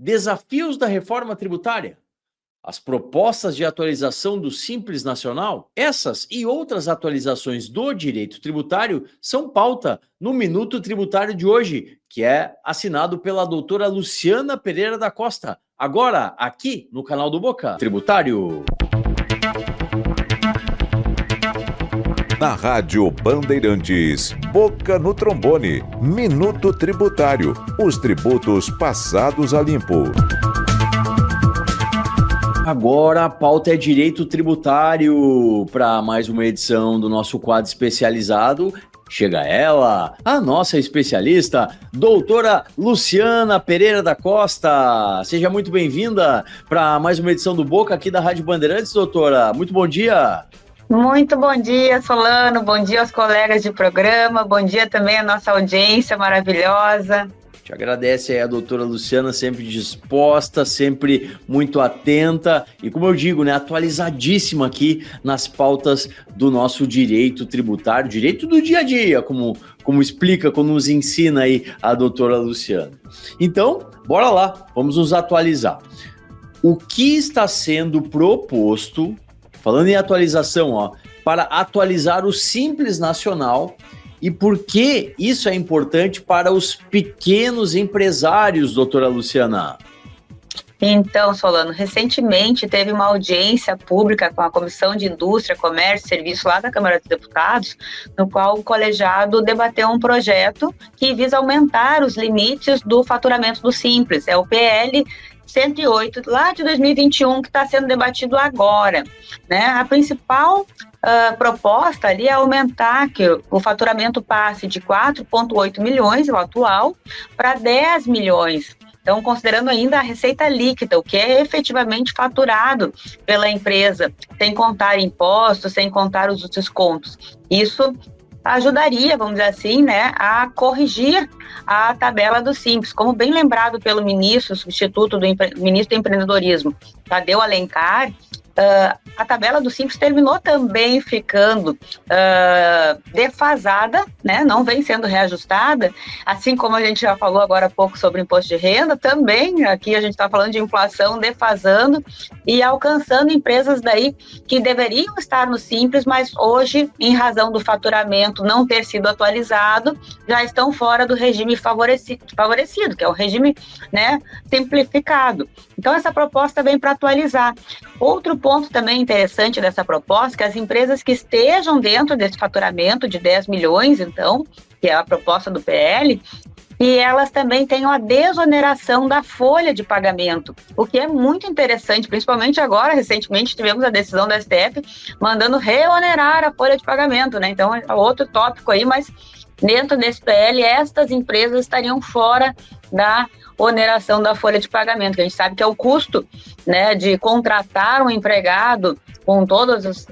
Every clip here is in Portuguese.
Desafios da reforma tributária. As propostas de atualização do Simples Nacional, essas e outras atualizações do direito tributário são pauta no Minuto Tributário de hoje, que é assinado pela doutora Luciana Pereira da Costa, agora aqui no canal do Boca Tributário. Na Rádio Bandeirantes, Boca no Trombone, Minuto Tributário, os tributos passados a limpo. Agora a pauta é direito tributário. Para mais uma edição do nosso quadro especializado, chega ela, a nossa especialista, doutora Luciana Pereira da Costa. Seja muito bem-vinda para mais uma edição do Boca aqui da Rádio Bandeirantes, doutora. Muito bom dia. Muito bom dia, Solano. Bom dia aos colegas de programa. Bom dia também à nossa audiência maravilhosa. Te agradece aí a doutora Luciana, sempre disposta, sempre muito atenta e, como eu digo, né, atualizadíssima aqui nas pautas do nosso direito tributário, direito do dia a dia, como explica, como nos ensina aí a doutora Luciana. Então, bora lá, vamos nos atualizar. O que está sendo proposto, falando em atualização, para atualizar o Simples Nacional? E por que isso é importante para os pequenos empresários, doutora Luciana? Então, Solano, recentemente teve uma audiência pública com a Comissão de Indústria, Comércio e Serviço lá da Câmara dos Deputados, no qual o colegiado debateu um projeto que visa aumentar os limites do faturamento do Simples. É o PL 108, lá de 2021, que está sendo debatido agora, né? A principal proposta ali é aumentar que o faturamento passe de 4,8 milhões, o atual, para 10 milhões. Então, considerando ainda a receita líquida, o que é efetivamente faturado pela empresa, sem contar impostos, sem contar os descontos. Isso ajudaria, vamos dizer assim, né, a corrigir a tabela do Simples. Como bem lembrado pelo ministro, substituto do ministro do Empreendedorismo, Tadeu Alencar, a tabela do Simples terminou também ficando defasada, né? Não vem sendo reajustada, assim como a gente já falou agora há pouco sobre imposto de renda, também aqui a gente está falando de inflação defasando e alcançando empresas daí que deveriam estar no Simples, mas hoje, em razão do faturamento não ter sido atualizado, já estão fora do regime favorecido, que é o regime, né, simplificado. Então, essa proposta vem para atualizar. Outro ponto também interessante dessa proposta, que as empresas que estejam dentro desse faturamento de 10 milhões, então, que é a proposta do PL, e elas também tenham a desoneração da folha de pagamento, o que é muito interessante, principalmente agora, recentemente tivemos a decisão da STF mandando reonerar a folha de pagamento, né? Então, é outro tópico aí, mas dentro desse PL, estas empresas estariam fora da oneração da folha de pagamento, que a gente sabe que é o custo, né, de contratar um empregado com todos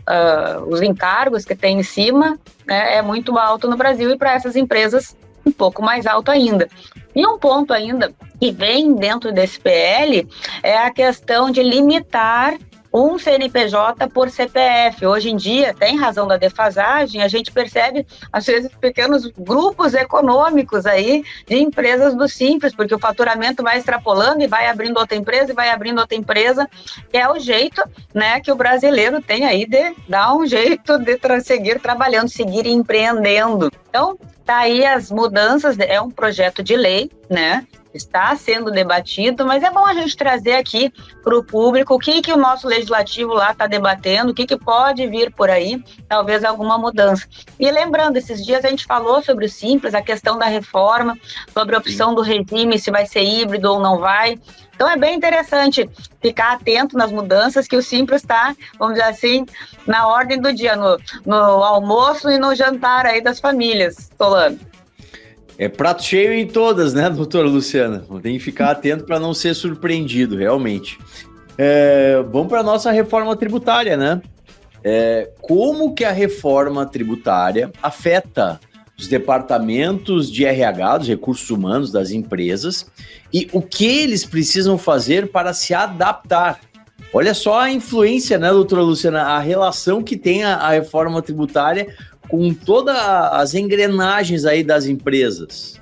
os encargos que tem em cima, né, é muito alto no Brasil e para essas empresas um pouco mais alto ainda. E um ponto ainda que vem dentro desse PL é a questão de limitar um CNPJ por CPF. Hoje em dia, tem razão da defasagem, a gente percebe, às vezes, pequenos grupos econômicos aí de empresas do Simples, porque o faturamento vai extrapolando e vai abrindo outra empresa, e vai abrindo outra empresa, que é o jeito, né, que o brasileiro tem aí de dar um jeito de seguir trabalhando, seguir empreendendo. Então, tá aí as mudanças, é um projeto de lei, né, está sendo debatido, mas é bom a gente trazer aqui para o público o que o nosso legislativo lá está debatendo, o que pode vir por aí, talvez alguma mudança. E lembrando, esses dias a gente falou sobre o Simples, a questão da reforma, sobre a opção do regime, se vai ser híbrido ou não vai. Então é bem interessante ficar atento nas mudanças que o Simples está, vamos dizer assim, na ordem do dia, no almoço e no jantar aí das famílias, Solano. É prato cheio em todas, né, doutora Luciana? Tem que ficar atento para não ser surpreendido, realmente. Vamos para a nossa reforma tributária, né? Como que a reforma tributária afeta os departamentos de RH, dos recursos humanos das empresas, e o que eles precisam fazer para se adaptar? Olha só a influência, né, doutora Luciana, a relação que tem a reforma tributária com todas as engrenagens aí das empresas.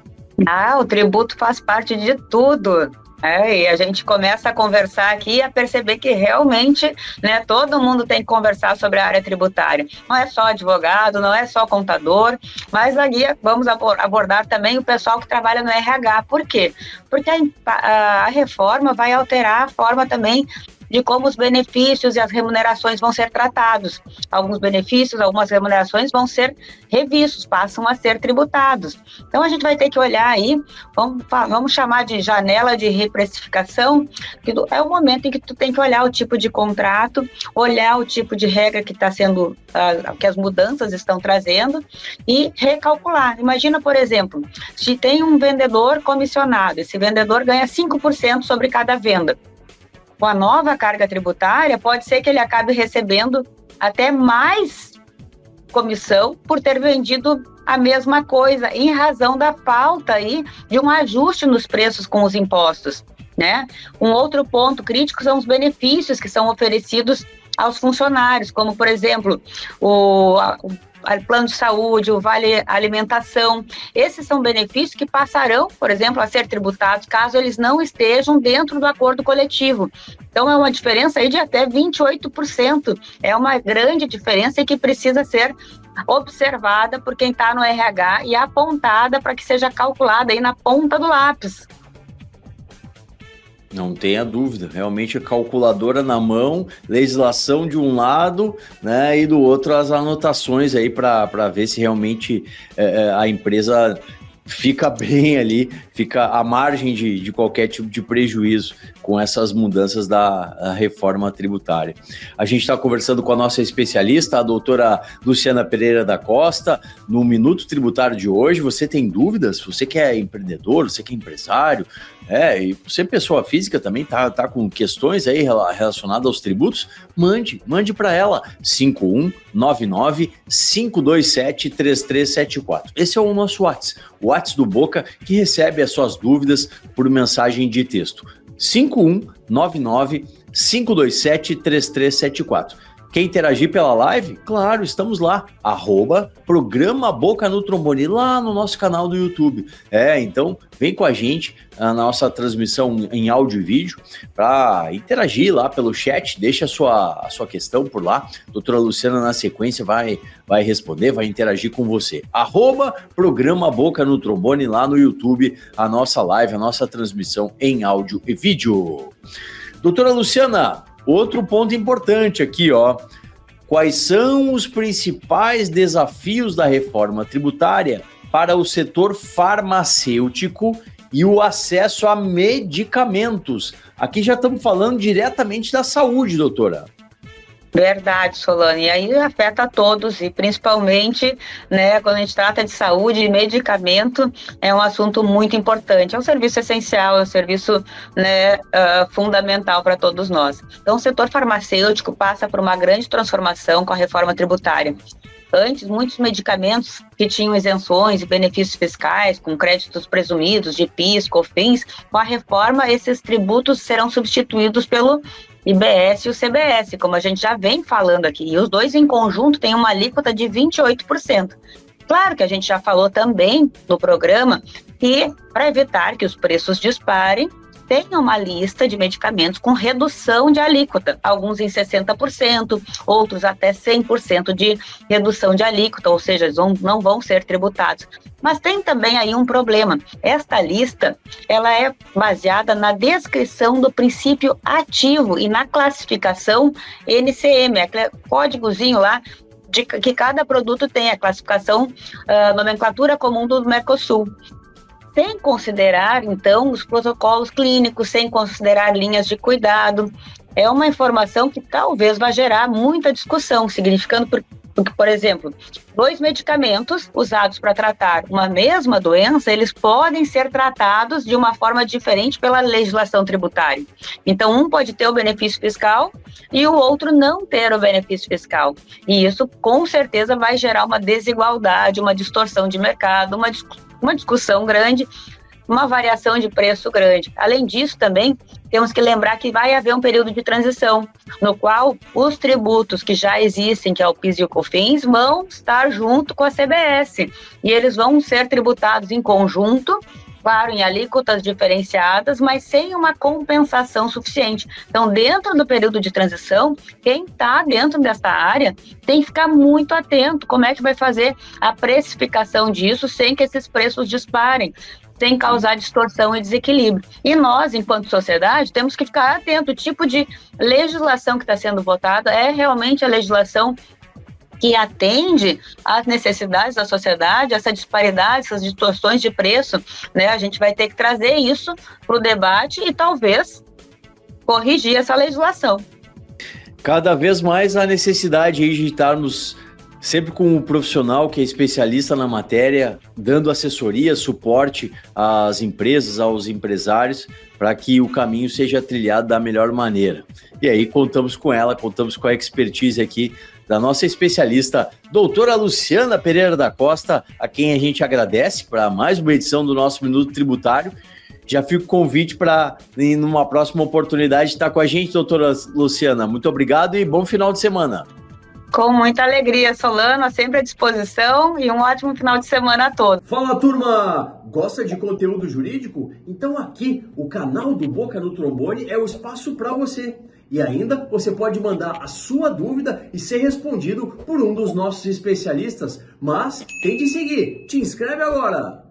O tributo faz parte de tudo. E a gente começa a conversar aqui e a perceber que realmente, né, todo mundo tem que conversar sobre a área tributária. Não é só advogado, não é só contador, mas aqui vamos abordar também o pessoal que trabalha no RH. Por quê? Porque a reforma vai alterar a forma também de como os benefícios e as remunerações vão ser tratados. Alguns benefícios, algumas remunerações vão ser revistos, passam a ser tributados. Então, a gente vai ter que olhar aí, vamos chamar de janela de reprecificação, que é o momento em que tu tem que olhar o tipo de contrato, olhar o tipo de regra que está sendo, que as mudanças estão trazendo e recalcular. Imagina, por exemplo, se tem um vendedor comissionado, esse vendedor ganha 5% sobre cada venda. Com a nova carga tributária, pode ser que ele acabe recebendo até mais comissão por ter vendido a mesma coisa, em razão da falta aí de um ajuste nos preços com os impostos, né? Um outro ponto crítico são os benefícios que são oferecidos aos funcionários, como, por exemplo, o plano de saúde, o vale alimentação. Esses são benefícios que passarão, por exemplo, a ser tributados caso eles não estejam dentro do acordo coletivo. Então, é uma diferença aí de até 28%. É uma grande diferença e que precisa ser observada por quem está no RH e apontada para que seja calculada aí na ponta do lápis. Não tenha dúvida, realmente a calculadora na mão, legislação de um lado, né, e do outro as anotações aí para ver se realmente a empresa fica bem ali, fica à margem de qualquer tipo de prejuízo com essas mudanças da reforma tributária. A gente está conversando com a nossa especialista, a doutora Luciana Pereira da Costa, no Minuto Tributário de hoje. Você tem dúvidas? Você que é empreendedor, você que é empresário, e você, pessoa física, também tá com questões aí relacionadas aos tributos, mande para ela, 5199-527-3374. Esse é o nosso WhatsApp, o WhatsApp do Boca, que recebe as suas dúvidas por mensagem de texto. 5199-527-3374. Quer interagir pela live? Claro, estamos lá, @Programa Boca no Trombone, lá no nosso canal do YouTube. Então vem com a gente na nossa transmissão em áudio e vídeo para interagir lá pelo chat, deixa a sua questão por lá. A doutora Luciana, na sequência, vai responder, vai interagir com você. @Programa Boca no Trombone, lá no YouTube, a nossa live, a nossa transmissão em áudio e vídeo. Doutora Luciana, outro ponto importante aqui, quais são os principais desafios da reforma tributária para o setor farmacêutico e o acesso a medicamentos? Aqui já estamos falando diretamente da saúde, doutora. Verdade, Solane, e aí afeta a todos, e principalmente, né, quando a gente trata de saúde e medicamento, é um assunto muito importante, é um serviço essencial, é um serviço, né, fundamental para todos nós. Então, o setor farmacêutico passa por uma grande transformação com a reforma tributária. Antes, muitos medicamentos que tinham isenções e benefícios fiscais, com créditos presumidos de PIS, COFINS, com a reforma, esses tributos serão substituídos pelo IBS e o CBS, como a gente já vem falando aqui, e os dois em conjunto têm uma alíquota de 28%. Claro que a gente já falou também no programa que, para evitar que os preços disparem, tem uma lista de medicamentos com redução de alíquota, alguns em 60%, outros até 100% de redução de alíquota, ou seja, eles não vão ser tributados. Mas tem também aí um problema. Esta lista, ela é baseada na descrição do princípio ativo e na classificação NCM, aquele códigozinho lá, de que cada produto tem a classificação, nomenclatura comum do Mercosul. Sem considerar, então, os protocolos clínicos, sem considerar linhas de cuidado. É uma informação que talvez vá gerar muita discussão, significando que, por exemplo, 2 medicamentos usados para tratar uma mesma doença, eles podem ser tratados de uma forma diferente pela legislação tributária. Então, um pode ter o benefício fiscal e o outro não ter o benefício fiscal. E isso, com certeza, vai gerar uma desigualdade, uma distorção de mercado, uma discussão grande, uma variação de preço grande. Além disso, também, temos que lembrar que vai haver um período de transição, no qual os tributos que já existem, que é o PIS e o COFINS, vão estar junto com a CBS, e eles vão ser tributados em conjunto, claro, em alíquotas diferenciadas, mas sem uma compensação suficiente. Então, dentro do período de transição, quem está dentro dessa área tem que ficar muito atento como é que vai fazer a precificação disso sem que esses preços disparem, sem causar distorção e desequilíbrio. E nós, enquanto sociedade, temos que ficar atento. O tipo de legislação que está sendo votada é realmente a legislação que atende às necessidades da sociedade, essa disparidade, essas distorções de preço, né? A gente vai ter que trazer isso para o debate e talvez corrigir essa legislação. Cada vez mais a necessidade aí de estarmos sempre com um profissional que é especialista na matéria, dando assessoria, suporte às empresas, aos empresários, para que o caminho seja trilhado da melhor maneira. E aí contamos com ela, contamos com a expertise aqui da nossa especialista, doutora Luciana Pereira da Costa, a quem a gente agradece para mais uma edição do nosso Minuto Tributário. Já fica o convite para, numa próxima oportunidade, estar com a gente, doutora Luciana. Muito obrigado e bom final de semana. Com muita alegria, Solano, sempre à disposição e um ótimo final de semana a todos. Fala, turma! Gosta de conteúdo jurídico? Então aqui, o canal do Boca no Trombone é o espaço para você. E ainda, você pode mandar a sua dúvida e ser respondido por um dos nossos especialistas. Mas tem de seguir. Te inscreve agora!